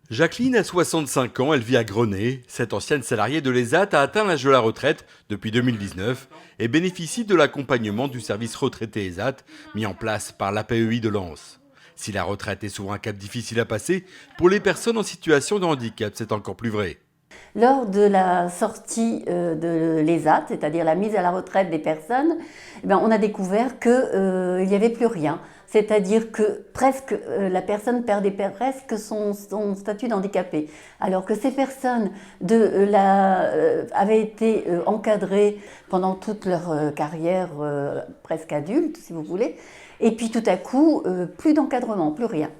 Jacqueline a 65 ans, elle vit à Grenay. Cette ancienne salariée de l'ESAT a atteint l'âge de la retraite depuis 2019 et bénéficie de l'accompagnement du service retraité ESAT mis en place par l'APEI de Lens. Si la retraite est souvent un cap difficile à passer, pour les personnes en situation de handicap, c'est encore plus vrai. Lors de la sortie de l'ESAT, c'est-à-dire la mise à la retraite des personnes, on a découvert qu'il n'y avait plus rien. C'est-à-dire que la personne perdait presque son statut d'handicapé. Alors que ces personnes avaient été encadrées pendant toute leur carrière presque adulte, si vous voulez. Et puis tout à coup, plus d'encadrement, plus rien.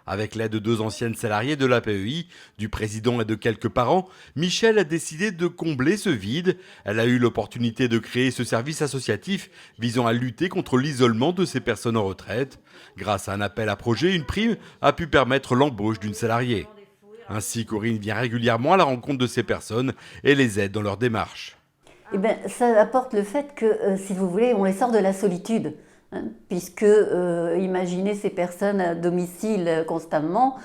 Avec l'aide de 2 anciennes salariées de l'APEI, du président et de quelques parents, Michel a décidé de combler ce vide. Elle a eu l'opportunité de créer ce service associatif visant à lutter contre l'isolement de ces personnes en retraite. Grâce à un appel à projet, une prime a pu permettre l'embauche d'une salariée. Ainsi, Corinne vient régulièrement à la rencontre de ces personnes et les aide dans leur démarche. Ça apporte le fait que, si vous voulez, on les sort de la solitude. Puisque imaginez ces personnes à domicile constamment,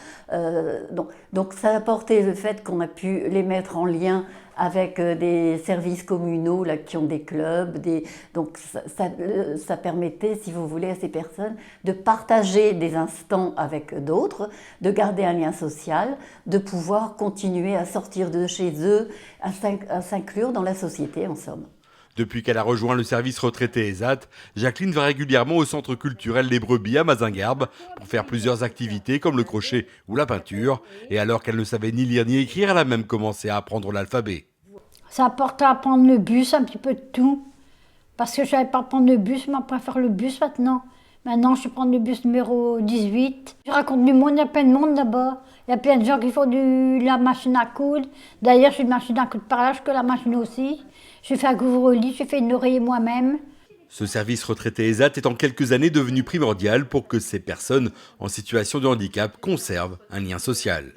donc ça a apporté le fait qu'on a pu les mettre en lien avec des services communaux là, qui ont des clubs, donc ça permettait, si vous voulez, à ces personnes de partager des instants avec d'autres, de garder un lien social, de pouvoir continuer à sortir de chez eux, à s'inclure dans la société en somme. Depuis qu'elle a rejoint le service retraité ESAT, Jacqueline va régulièrement au centre culturel Les Brebis à Mazingarbe pour faire plusieurs activités comme le crochet ou la peinture. Et alors qu'elle ne savait ni lire ni écrire, elle a même commencé à apprendre l'alphabet. Ça apporte à prendre le bus, un petit peu de tout. Parce que je ne savais pas prendre le bus, mais je préfère le bus maintenant. Maintenant, je prends le bus numéro 18. Je raconte du monde, il y a plein de monde là-bas. Il y a plein de gens qui font la machine à coudre. D'ailleurs, j'ai une machine à coudre par là, je fais la machine aussi. J'ai fait un couvre-lit, j'ai fait une oreiller moi-même. Ce service retraité ESAT est en quelques années devenu primordial pour que ces personnes en situation de handicap conservent un lien social.